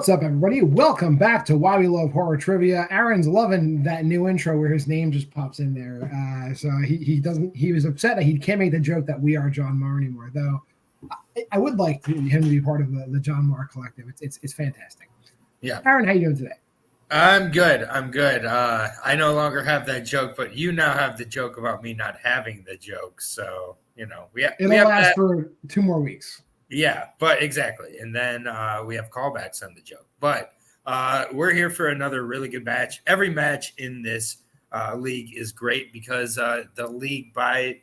What's up, everybody? Welcome back to Why We Love Horror Trivia. Aaron's loving that new intro where his name just pops in there. So he was upset that he can't make the joke that we are John Maher anymore, though I would like him to be part of the John Maher collective. It's fantastic. Yeah. Aaron, how you doing today? I'm good. I no longer have that joke, but you now have the joke about me not having the joke. So, it'll last for 2 more weeks. Yeah, but exactly. And then we have callbacks on the joke. But we're here for another really good match. Every match in this league is great because the league, by,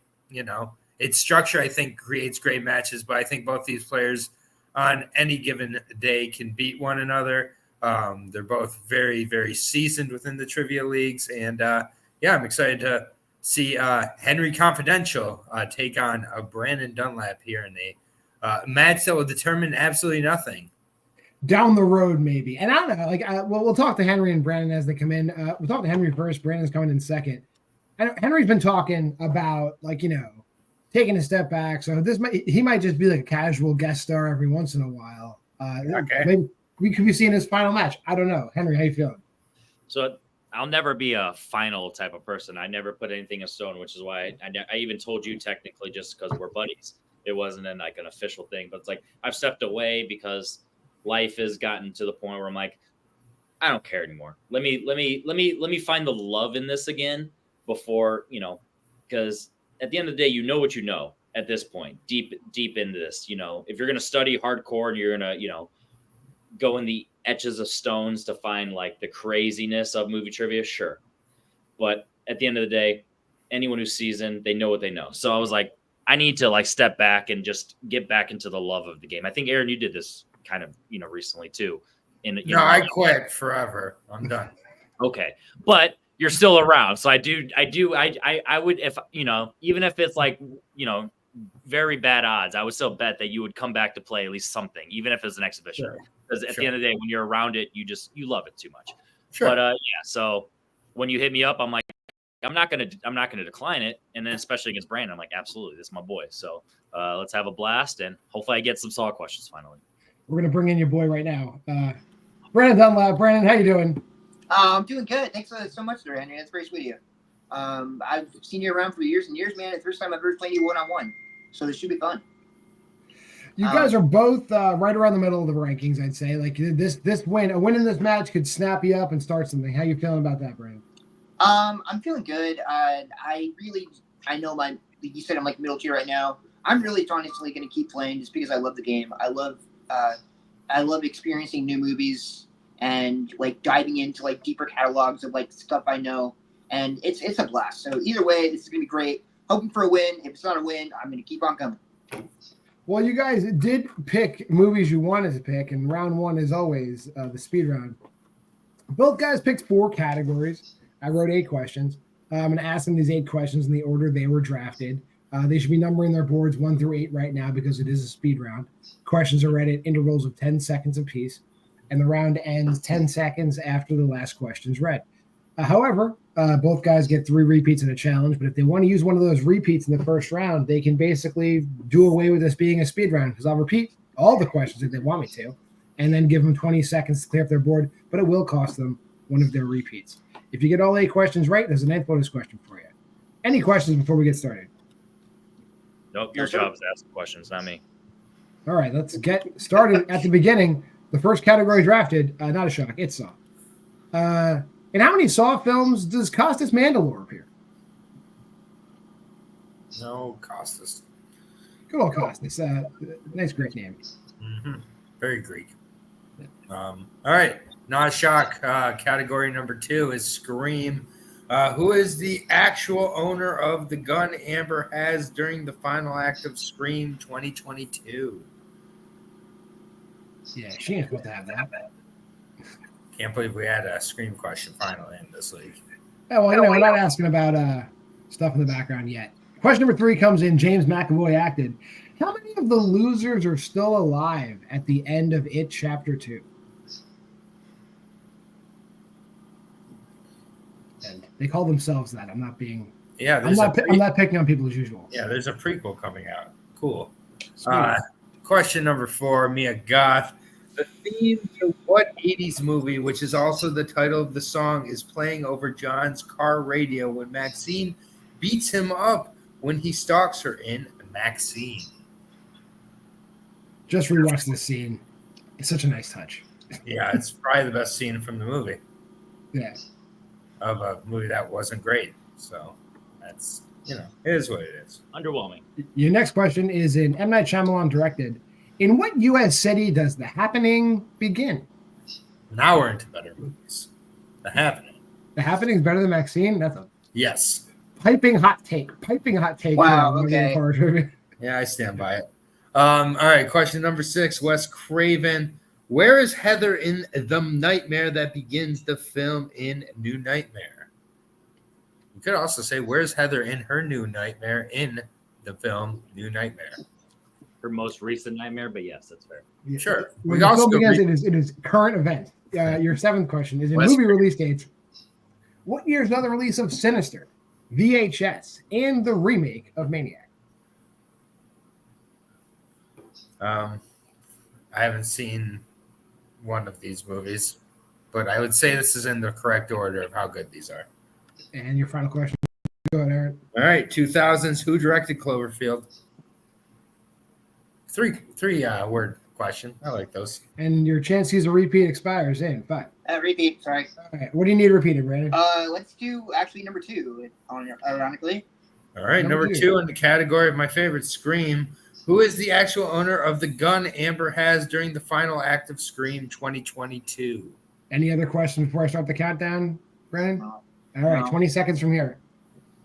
its structure, I think, creates great matches. But I think both these players on any given day can beat one another. They're both very, very seasoned within the trivia leagues. And, I'm excited to see Henry Confidential take on Brannon Dunlap here in a match that will determine absolutely nothing. Down the road, maybe. And I don't know, we'll talk to Henry and Brannon as they come in. We'll talk to Henry first. Brandon's coming in second. And Henry's been talking about, taking a step back. So he might just be like a casual guest star every once in a while. Okay. Maybe we could be seeing his final match. I don't know. Henry, how you feeling? So I'll never be a final type of person. I never put anything in stone, which is why I even told you technically just because we're buddies. It wasn't an official thing, but it's like I've stepped away because life has gotten to the point where I'm like, I don't care anymore. Let me find the love in this again before, because at the end of the day, you know what you know at this point, deep into this. If you're gonna study hardcore and you're gonna, go in the etches of stones to find like the craziness of movie trivia, sure. But at the end of the day, anyone who's seasoned, they know what they know. So I was like, I need to step back and just get back into the love of the game. I think Aaron, you did this kind of, recently too. I quit forever. I'm done. Okay. But you're still around. So I would, if, even if it's very bad odds, I would still bet that you would come back to play at least something, even if it's an exhibition. Sure. Because at the end of the day, when you're around it, you love it too much. Sure. But so when you hit me up, I'm like, I'm not gonna decline it. And then especially against Brandon, I'm like, absolutely, this is my boy. So let's have a blast and hopefully I get some solid questions finally. We're gonna bring in your boy right now. Brannon Dunlap. Brandon, how you doing? I'm doing good. Thanks so much, there, Henry. That's very sweet of you. I've seen you around for years and years, man. It's the first time I've ever played you one-on-one. So this should be fun. You guys are both right around the middle of the rankings, I'd say. Like this win, a win in this match could snap you up and start something. How you feeling about that, Brandon? I'm feeling good. I know you said I'm like middle tier right now. I'm really honestly going to keep playing just because I love the game. I love experiencing new movies and diving into deeper catalogs of stuff I know. And it's a blast. So either way, this is going to be great. Hoping for a win. If it's not a win, I'm going to keep on coming. Well, you guys did pick movies you wanted to pick, and round one is always the speed round. Both guys picked 4 categories. I wrote 8 questions. I'm going to ask them these 8 questions in the order they were drafted. They should be numbering their boards 1 through 8 right now because it is a speed round. Questions are read at intervals of 10 seconds apiece, and the round ends 10 seconds after the last question's read. However, both guys get 3 repeats in a challenge, but if they want to use one of those repeats in the first round, they can basically do away with this being a speed round because I'll repeat all the questions if they want me to, and then give them 20 seconds to clear up their board, but it will cost them one of their repeats. If you get all 8 questions right, there's a 9th bonus question for you. Any questions before we get started? Nope, your job is to ask the questions, not me. All right, let's get started at the beginning. The first category drafted, not a shock, it's Saw. In how many Saw films does Costas Mandylor appear? No, Costas. Good old Costas. Nice Greek name. Mm-hmm. Very Greek. All right. Not a shock. Category number 2 is Scream. Who is the actual owner of the gun Amber has during the final act of Scream 2022? Yeah, she ain't supposed to have that. Can't believe we had a Scream question finally in this league. Yeah, well, we're not asking about stuff in the background yet. Question number 3 comes in. James McAvoy acted. How many of the losers are still alive at the end of It Chapter 2? And they call themselves that. I'm not being. Yeah, I'm not picking on people as usual. Yeah, there's a prequel coming out. Cool. Question number 4, Mia Goth. The theme to what 80s movie, which is also the title of the song, is playing over John's car radio when Maxine beats him up when he stalks her in Maxine? Just rewatch this scene. It's such a nice touch. Yeah, it's probably the best scene from the movie. Yeah. Of a movie that wasn't great. So that's, it is what it is. Underwhelming. Your next question is in M. Night Shyamalan directed. In what U.S. city does The Happening begin? Now we're into better movies. The Happening. The Happening is better than Maxine? That's a Yes. piping hot take. Wow, okay. Yeah, I stand by it. All right, question number 6, Wes Craven. Where is Heather in the nightmare that begins the film in New Nightmare? You could also say, where's Heather in her new nightmare in the film New Nightmare? Her most recent nightmare, but yes, that's fair. Sure. When the film begins, it is current event. Your 7th question is in movie release dates. What year is another release of Sinister, VHS, and the remake of Maniac? I haven't seen one of these movies, but I would say this is in the correct order of how good these are. And your final question. Go ahead, Aaron. All right, 2000s. Who directed Cloverfield? Three word question. I like those. And your chance to use a repeat expires in 5. Repeat, sorry. All right. What do you need repeated, Brandon? Let's do actually number 2, ironically. All right, number 2 in the category of my favorite, Scream. Who is the actual owner of the gun Amber has during the final act of Scream 2022? Any other questions before I start the countdown, Brandon? No. All right, No. 20 seconds from here.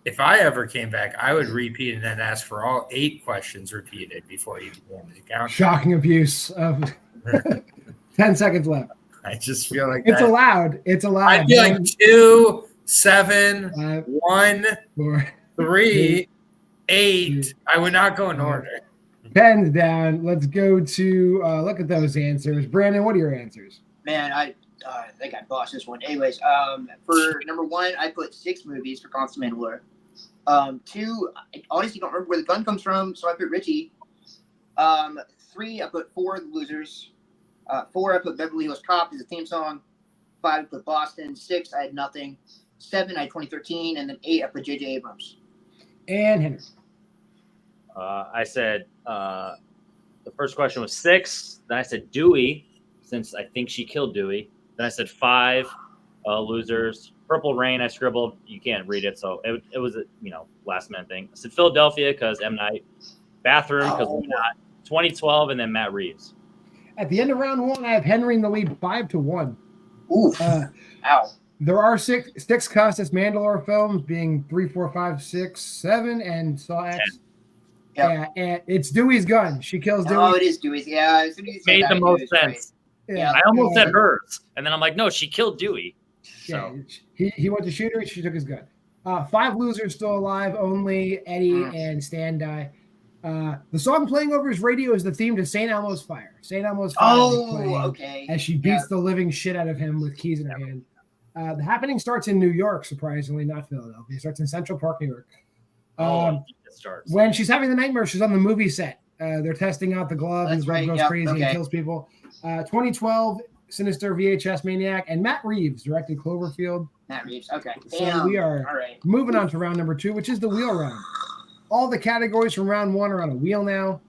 If I ever came back, I would repeat and then ask for all 8 questions repeated before you began the countdown. Shocking abuse of 10 seconds left. I just feel like It's allowed. It's allowed. I'd be like 2, 7, 5, 1, 4, 3, 8. I would not go in order. Pens down. Let's go to look at those answers. Brandon, what are your answers? Man, I think I botched this one. Anyways, for number 1, I put 6 movies for Constant Mandalore. 2, I honestly don't remember where the gun comes from, so I put Richie. 3, I put 4 The Losers. 4, I put Beverly Hills Cop as a theme song. 5, I put Boston. 6, I had nothing. 7, I had 2013, and then 8, I put J.J. Abrams. And Henry. I said the first question was 6. Then I said Dewey, since I think she killed Dewey. Then I said 5, Losers. Purple Rain, I scribbled. You can't read it, so it was a last minute thing. I said Philadelphia because M. Night. Bathroom because we're not. 2012, and then Matt Reeves. At the end of round 1, I have Henry in the lead 5-1. Oof. Ow. There are six Costas Mandalore films, being 3, 4, 5, 6, 7, and Saw X. Yep. Yeah, and it's Dewey's gun. She kills Dewey. Oh, it is Dewey's. Yeah, as soon as you said Made that, the I knew most it was sense. right. Yeah, I almost said hers, and then I'm like, no, she killed Dewey. So yeah, he went to shoot her. She took his gun. 5 losers still alive. Only Eddie and Stan die. The song playing over his radio is the theme to St. Elmo's Fire. St. Elmo's Fire. Oh, okay. As she beats the living shit out of him with keys in her hand. The Happening starts in New York, surprisingly, not Philadelphia. It starts in Central Park, New York. it starts. When she's having the nightmare, she's on the movie set. They're testing out the glove, and the glove goes crazy and kills people. 2012, Sinister, VHS Maniac, and Matt Reeves directed Cloverfield. Matt Reeves. Okay. So we are moving on to round number 2, which is the wheel round. All the categories from round 1 are on a wheel now.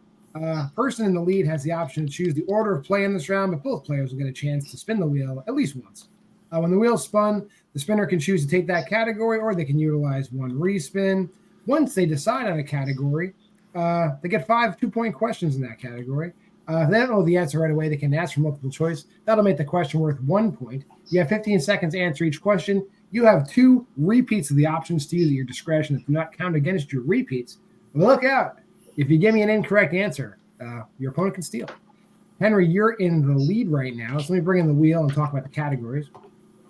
Person in the lead has the option to choose the order of play in this round, but both players will get a chance to spin the wheel at least once. When the wheel's spun, the spinner can choose to take that category, or they can utilize one respin. Once they decide on a category, they get 5 2-point questions in that category. If they don't know the answer right away, they can ask for multiple choice. That'll make the question worth 1 point. You have 15 seconds to answer each question. You have 2 repeats of the options to use at your discretion that do not count against your repeats. But look out. If you give me an incorrect answer, your opponent can steal. Henry, you're in the lead right now. So let me bring in the wheel and talk about the categories.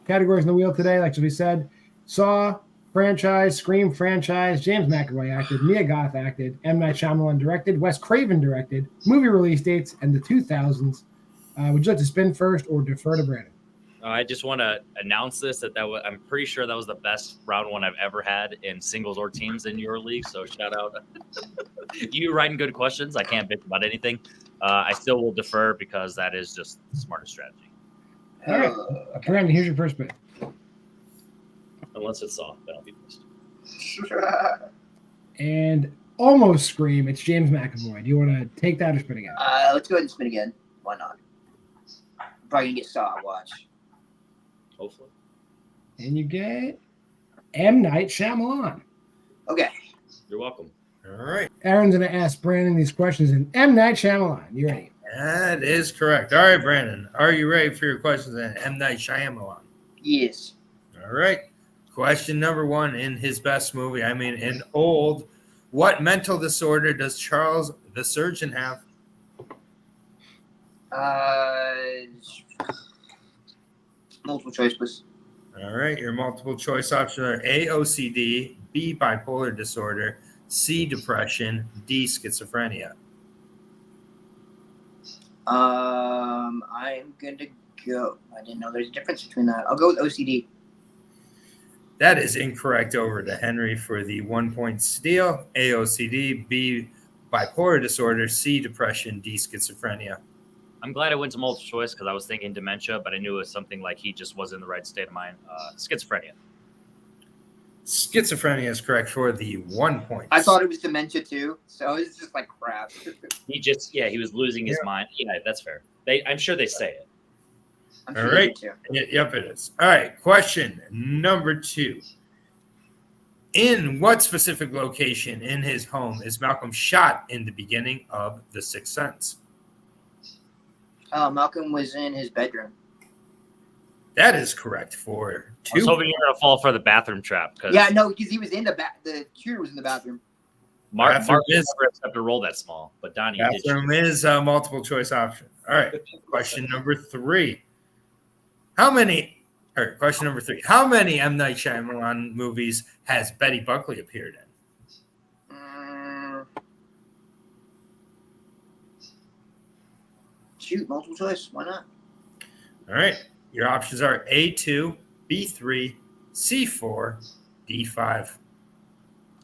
Categories in the wheel today, like we said, Saw franchise, Scream franchise, James McAvoy acted, Mia Goth acted, M. Night Shyamalan directed, Wes Craven directed, movie release dates, and the 2000s. Would you like to spin first or defer to Brandon? I just want to announce this I'm pretty sure that was the best round one I've ever had in singles or teams in your league. So shout out you writing good questions. I can't bitch about anything. I still will defer because that is just the smartest strategy. All right, Brandon, here's your first pick. Unless it's soft, then I'll be pissed. And almost scream. It's James McAvoy. Do you want to take that or spin again? Let's go ahead and spin again. Why not? I'm probably gonna get Saw. Watch. Hopefully. And you get M. Night Shyamalan. Okay. You're welcome. All right. Aaron's going to ask Brandon these questions in M. Night Shyamalan. You ready? That is correct. All right, Brandon. Are you ready for your questions in M. Night Shyamalan? Yes. All right. Question number 1 in his best movie. I mean, in Old. What mental disorder does Charles the surgeon have? Multiple choice, please. All right. Your multiple choice options are A, OCD, B, bipolar disorder, C, depression, D, schizophrenia. I'm gonna go. I didn't know there's a difference between that. I'll go with OCD. That is incorrect. Over to Henry for the 1-point steal. A, OCD, B, bipolar disorder, C, depression, D, schizophrenia. I'm glad I went to multiple choice because I was thinking dementia, but I knew it was something like he just wasn't in the right state of mind. Schizophrenia. Schizophrenia is correct for the 1 point. I thought it was dementia too, so it's just like crap. He was losing his mind. Yeah, that's fair. I'm sure they say it. I'm All sure right. too. Yep, it is. All right. Question number 2. In what specific location in his home is Malcolm shot in the beginning of The Sixth Sense? Malcolm was in his bedroom. That is correct for 2. I was hoping you were going to fall for the bathroom trap. Yeah, no, because he was in the shooter was in the bathroom. Mark Bathroom never accepted a roll that small, but Donnie did. Bathroom is a multiple choice option. All right. Question number 3. Question number 3. How many M. Night Shyamalan movies has Betty Buckley appeared in? Shoot, multiple choice. Why not? All right. Your options are A2, B3, C4, D5.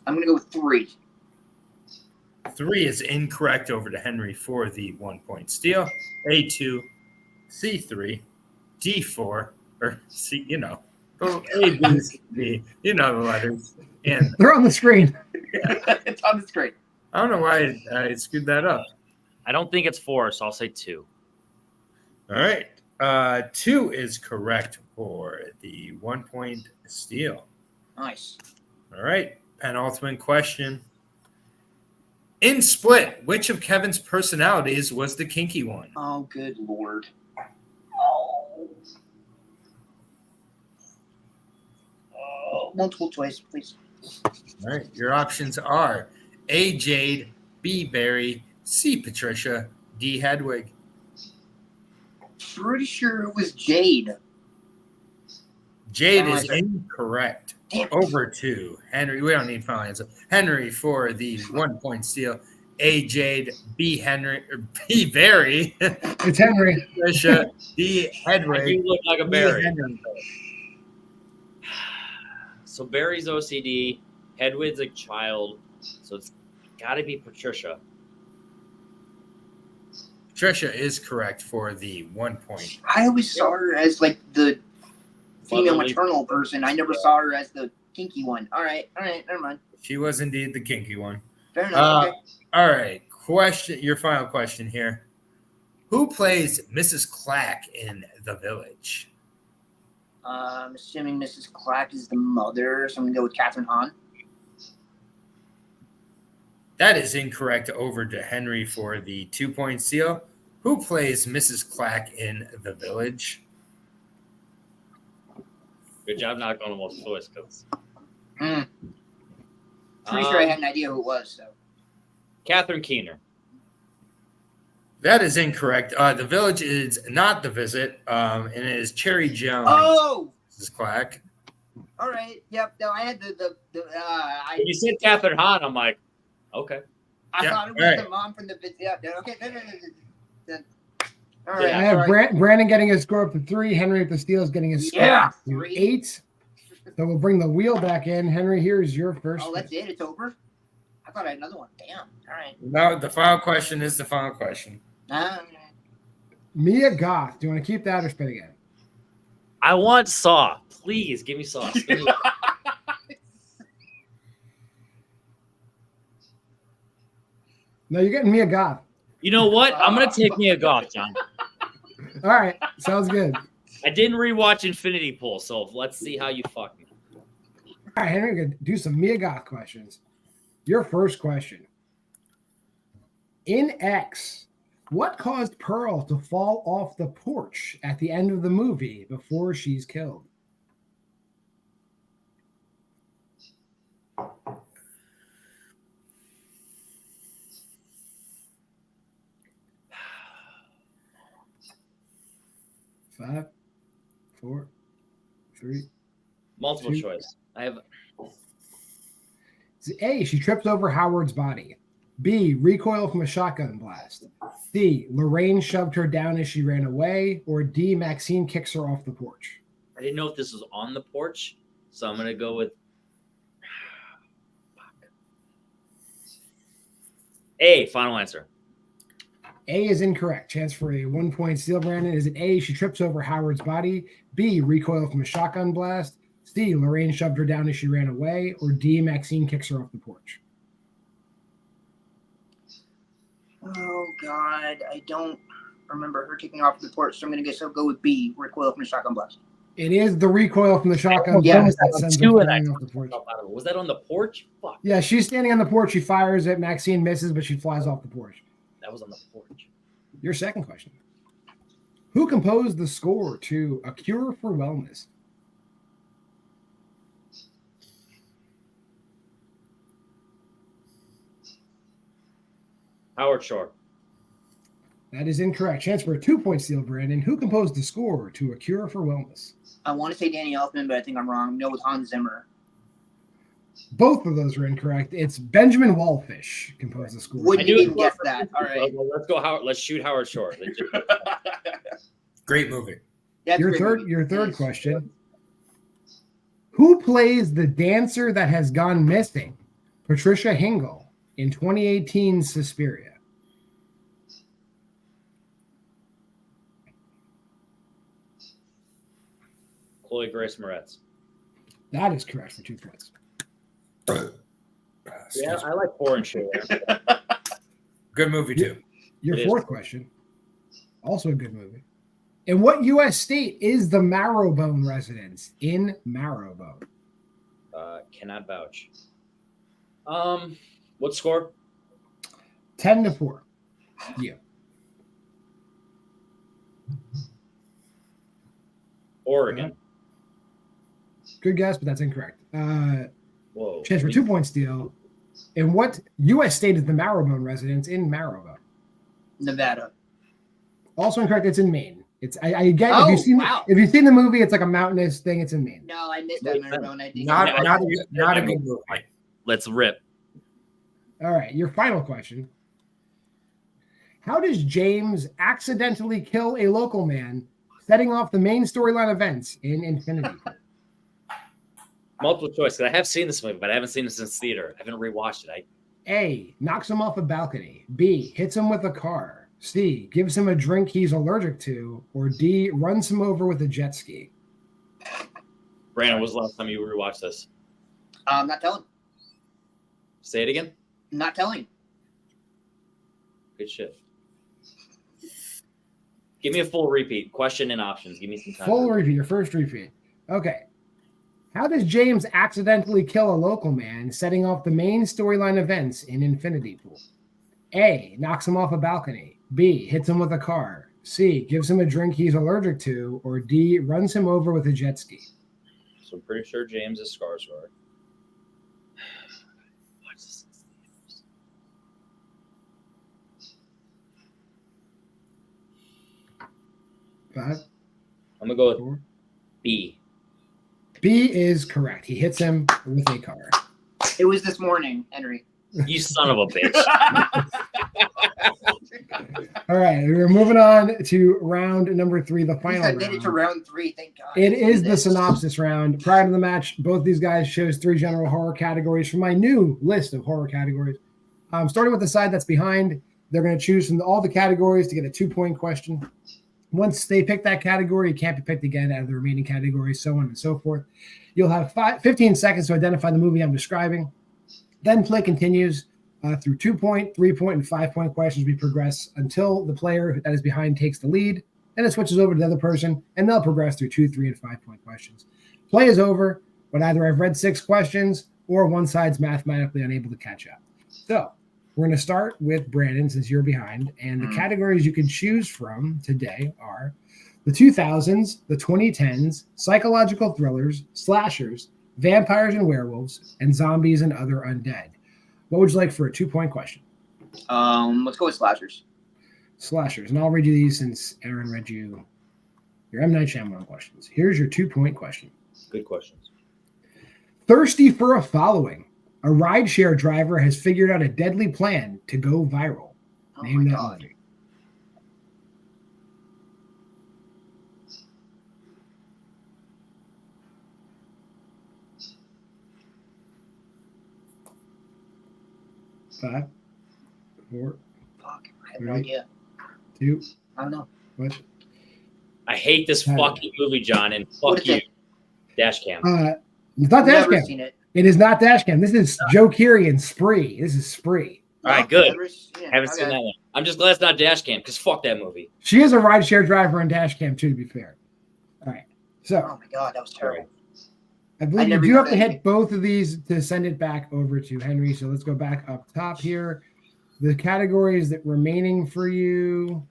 I'm going to go with 3. 3 is incorrect. Over to Henry for the 1-point steal. A2, C3, D4, or C, A, B, C, D. You know the letters. And They're on the screen. It's on the screen. I don't know why I screwed that up. I don't think it's 4, so I'll say 2. All right. 2 is correct for the 1-point steal. Nice. All right. Penultimate question. In Split, which of Kevin's personalities was the kinky one? Oh, good Lord. Multiple choice, please. All right. Your options are A, Jade, B, Barry, C, Patricia, D, Hedwig. Pretty sure it was Jade. Jade is incorrect. Damn it. Over to Henry. We don't need final answer. Henry for the 1-point steal. A, Jade, B, Henry, or B, Barry. It's Henry. Patricia, D, Hedwig. You look like a D, Barry. Henry. So Barry's OCD, Hedwig's a child, so it's got to be Patricia. Patricia is correct for the 1 point. I always saw her as like the female Motherly. maternal person. I never saw her as the kinky one. All right, never mind. She was indeed the kinky one. Fair enough. Okay. All right. Your final question here. Who plays Mrs. Clack in The Village? I'm assuming Mrs. Clack is the mother, so I'm gonna go with Catherine Hahn. That is incorrect. Over to Henry for the 2-point steal. Who plays Mrs. Clack in The Village? Good job not going to multiple choice, because Pretty sure I had an idea who it was. So Catherine Keener. That is incorrect. The Village is not The Visit, and it is Cherry Jones. Oh, Mrs. Clack. all right. Yep. No, I had When you said Catherine Hahn, I'm like, okay. I Yeah, thought it was all right. the mom from the video. Yeah, okay. All right. I have sorry. Brandon getting his score up to 3. Henry with the steals getting his score Yeah, up to 3. 8. So we'll bring the wheel back in. Henry, here's your first. Oh, that's it. It's over. I thought I had another one. Damn. All right. No, the final question is the final question. Mia Goth. Do you want to keep that or spin again? I want Saw. Please give me Saw. Spin me. No, you're getting Mia Goth. You know what? I'm gonna take Mia Goth, John. All right, sounds good. I didn't rewatch Infinity Pool, so let's see how you fuck me. All right, Henry, we're gonna do some Mia Goth questions. Your first question. In X, what caused Pearl to fall off the porch at the end of the movie before she's killed? Five, 4, 3. Multiple 2. choice. I have. A, she trips over Howard's body. B, recoil from a shotgun blast. C, Lorraine shoved her down as she ran away. Or D, Maxine kicks her off the porch. I didn't know if this was on the porch, so I'm gonna go with A. Final answer. A is incorrect. Chance for a 1-point steal, Brandon. Is it A, she trips over Howard's body? B, recoil from a shotgun blast? C, Lorraine shoved her down as she ran away? Or D, Maxine kicks her off the porch? Oh God, I don't remember her kicking off the porch, so I'm gonna guess I'll go with B. Recoil from the shotgun blast. It is the recoil from the shotgun Yeah. blast that sends her flying off the porch. Was that on the porch? Fuck. Yeah, she's standing on the porch. She fires it. Maxine misses, but she flies off the porch. That was on the porch. Your second question. Who composed the score to A Cure for Wellness? Howard Shore. That is incorrect. Chance for a 2-point steal, Brandon. Who composed the score to A Cure for Wellness? I want to say Danny Elfman, but I think I'm wrong. No, with Hans Zimmer. Both of those are incorrect. It's Benjamin Wallfish composed the score. Wouldn't I knew even it. guess that. All right. Well, let's go. Howard. Let's shoot Howard Shore. Great movie. That's a Your great third movie. your third Yes. question. Who plays the dancer that has gone missing? Patricia Hingle in 2018's Suspiria. Chloe Grace Moretz. That is correct for 2 points. Yeah, I like foreign shit. Good movie too. Your It is. fourth question, also a good movie. In what U.S. state is the Marrowbone residence in Marrowbone? Cannot vouch. What score? 10-4. Yeah. Oregon. Good guess, but that's incorrect. Whoa. Chance for 2 points steal. In what U.S. state is the Marrowbone residence in Marrowbone? Nevada. Also incorrect. It's in Maine. It's I get Oh, if you've seen the movie, it's like a mountainous thing. It's in Maine. No, I missed that Marrowbone. I think Not a good movie. Let's rip. All right, your final question. How does James accidentally kill a local man, setting off the main storyline events in Infinity Pool? Multiple choice. 'Cause I have seen this movie, but I haven't seen it since theater. I haven't rewatched it. A, knocks him off a balcony. B, hits him with a car. C, gives him a drink he's allergic to. Or D, runs him over with a jet ski. Brandon, when was the last time you rewatched this? I'm not telling. Say it again. Not telling. Good shit. Give me a full repeat. Question and options. Give me some time. Full repeat, your first repeat. Okay. How does James accidentally kill a local man, setting off the main storyline events in Infinity Pool? A, knocks him off a balcony. B, hits him with a car. C, gives him a drink he's allergic to. Or D, runs him over with a jet ski. So I'm pretty sure James is Skarsgård. Watch this. Five, I'm gonna go with 4. B. B is correct. He hits him with a car. It was this morning, Henry. You son of a bitch. All right, we're moving on to round number 3, the final I made it to round. round 3. Thank God. It Let's do is the this. synopsis round. Prior to the match, both these guys chose 3 general horror categories from my new list of horror categories. Starting with the side that's behind, they're going to choose from all the categories to get a 2-point question. Once they pick that category, it can't be picked again out of the remaining categories, so on and so forth. You'll have 15 seconds to identify the movie I'm describing. Then play continues through 2-point, 3-point, and 5-point questions. We progress until the player that is behind takes the lead. Then it switches over to the other person, and they'll progress through 2, 3, and 5-point questions. Play is over, but either I've read 6 questions or one side's mathematically unable to catch up. So we're going to start with Brandon since you're behind. And the categories you can choose from today are the 2000s, the 2010s, psychological thrillers, slashers, vampires and werewolves, and zombies and other undead. What would you like for a 2-point question? Let's go with slashers. Slashers. And I'll read you these since Aaron read you your M. Night Shyamalan questions. Here's your 2-point question. Good questions. Thirsty for a following. A rideshare driver has figured out a deadly plan to go viral. Oh Name my that God. movie. Five, 4, Fuck. I have no Three. idea. 2, I don't know. what? I hate this fucking movie, John, and What fuck is you. it? Dash cam. It's not Never Dashcam. seen it. It is not Dashcam. This is Joe Keery and Spree. This is Spree. All right, good. Yeah, Haven't seen that one. I'm just glad it's not dash cam because fuck that movie. She is a rideshare driver on Dashcam too, to be fair. All right. So Oh my God, that was terrible. I believe you never do have got to that. hit both of these to send it back over to Henry. So let's go back up top here. The categories that remaining for you.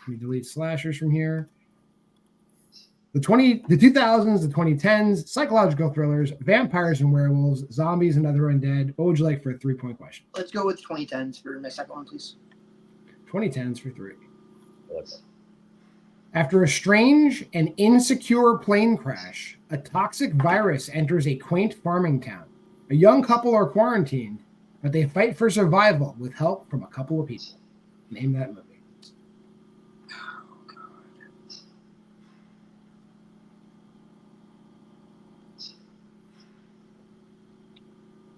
Let me delete slashers from here. The 2000s, the 2010s, psychological thrillers, vampires and werewolves, zombies and other undead. What would you like for a 3-point question? Let's go with 2010s for my second one, please. 2010s for 3. After a strange and insecure plane crash, a toxic virus enters a quaint farming town. A young couple are quarantined, but they fight for survival with help from a couple of people. Name that movie.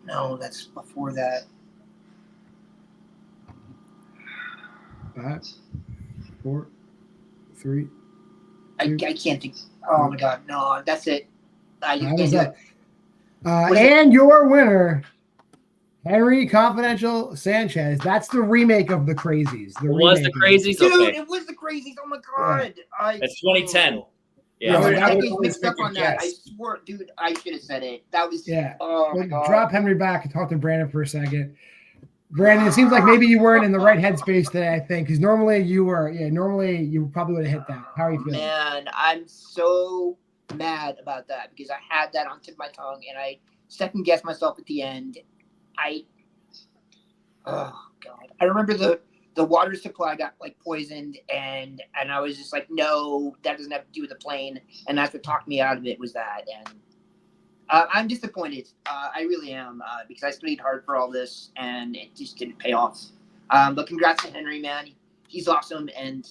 No, that's before that. 5, 4, 3. I can't think. Oh my God, no, that's it. I just That can't is do it. it. What is And your winner, Henry Confidential Sanchez. That's the remake of The Crazies. It was the Crazies? Dude, Okay. it was the Crazies. Oh my God. It's 2010. Yeah, Yeah. but that I was get always mixed up pick on your that. I guess. swore, dude, I should have said it. That was. Yeah. Oh my We'll God. drop Henry back and talk to Brandon for a second. Brandon, it seems like maybe you weren't in the right headspace today, I think, because normally you were. Yeah, normally you probably would have hit that. How are you feeling? Man, I'm so mad about that because I had that on the tip of my tongue and I second guessed myself at the end. Oh God, I remember the water supply got like poisoned and I was just like, no, that doesn't have to do with the plane, and that's what talked me out of it was that. And I'm disappointed. I really am because I studied hard for all this and it just didn't pay off. But congrats to Henry, man. He's awesome, and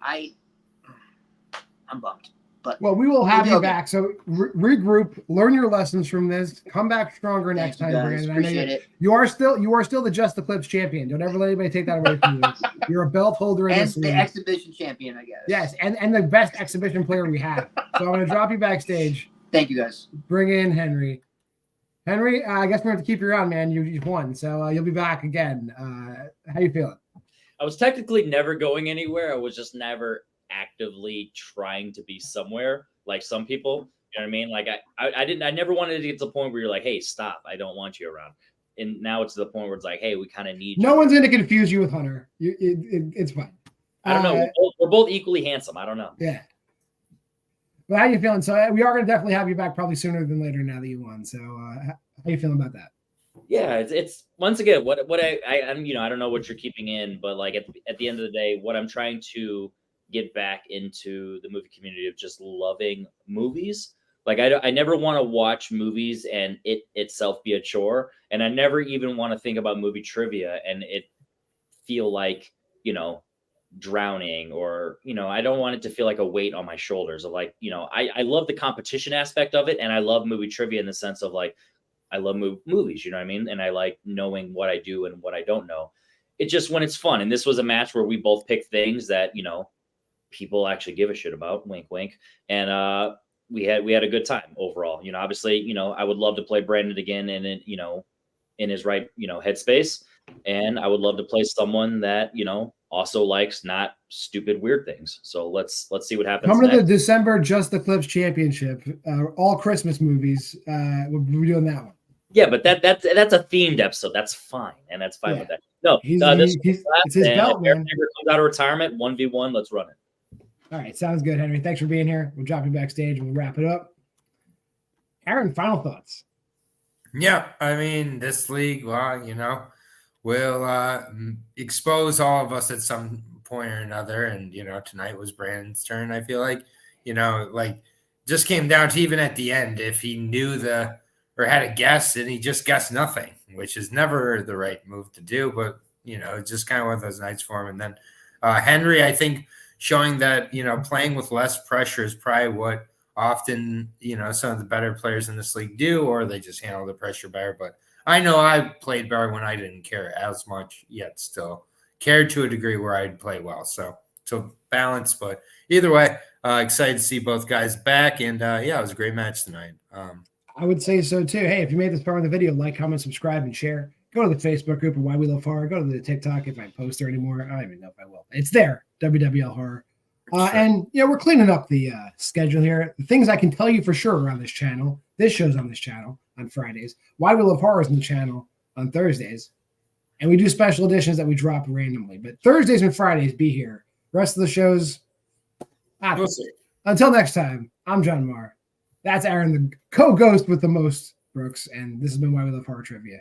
I'm bummed. But Well, we will have We'll be you okay. back. So regroup, learn your lessons from this, come back stronger next thank time, you guys. Brandon. I know Appreciate it. you are still the Just the Clips champion. Don't ever let anybody take that away from you. You're a belt holder in And this the league. exhibition champion, I guess. Yes, and the best exhibition player we have. So I'm going to drop you backstage. Thank you guys. Bring in Henry. Henry, I guess we're going to keep you around, man. You won, so you'll be back again. How you feeling? I was technically never going anywhere. I was just never actively trying to be somewhere like some people. You know what I mean? Like I never wanted to get to the point where you're like, hey, stop. I don't want you around. And now it's to the point where it's like, hey, we kind of need you. No one's going to confuse you with Hunter. It's fine. I don't know. We're both equally handsome. I don't know. Yeah. But how you feeling? So we are going to definitely have you back probably sooner than later now that you won. So how you feeling about that? Yeah, it's once again what I'm I don't know what you're keeping in, but like at the end of the day, what I'm trying to get back into the movie community of just loving movies. Like I never want to watch movies and it itself be a chore, and I never even want to think about movie trivia and it feel like drowning, or, you know, I don't want it to feel like a weight on my shoulders of like, you know, I love the competition aspect of it. And I love movie trivia in the sense of like, I love movies, you know what I mean? And I like knowing what I do and what I don't know. It just, when it's fun. And this was a match where we both picked things that, you know, people actually give a shit about, wink, wink. And we had a good time overall. You know, obviously, you know, I would love to play Brandon again and, you know, in his right, you know, headspace. And I would love to play someone that, you know, also likes not stupid, weird things. So let's see what happens. Coming to the December Just the Clips Championship, all Christmas movies. We'll be doing that one. Yeah, but that's a themed episode. That's fine, and that's fine with that. No, it's his belt, man. Comes out of retirement, 1v1. Let's run it. All right, sounds good, Henry. Thanks for being here. We'll drop you backstage and we'll wrap it up. Aaron, final thoughts. Yeah, I mean, this league, well, you know, will expose all of us at some point or another. And, you know, tonight was Brandon's turn. I feel like, you know, like just came down to even at the end, if he knew or had a guess and he just guessed nothing, which is never the right move to do. But, you know, it's just kind of one of those nights for him. And then Henry, I think, showing that, you know, playing with less pressure is probably what often, you know, some of the better players in this league do, or they just handle the pressure better. But I know I played better when I didn't care as much, yet still cared to a degree where I'd play well. So balance, but either way, excited to see both guys back. And yeah, it was a great match tonight. I would say so too. Hey, if you made this part of the video, like, comment, subscribe, and share. Go to the Facebook group of Why We Love Horror. Go to the TikTok if I post there anymore. I don't even know if I will. It's there, WWL Horror. Sure. And, you know, we're cleaning up the schedule here. The things I can tell you for sure are on this channel. This show's on this channel on Fridays. Why We Love Horror is on the channel on Thursdays. And we do special editions that we drop randomly. But Thursdays and Fridays, be here. The rest of the shows, we'll see. Until next time, I'm John Maher. That's Aaron, the co-ghost with the most, Brooks. And this has been Why We Love Horror Trivia.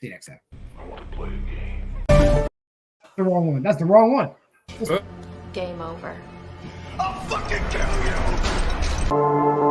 See you next time. I want to play a game. The wrong one. That's the wrong one. Game over. I'll fucking kill you!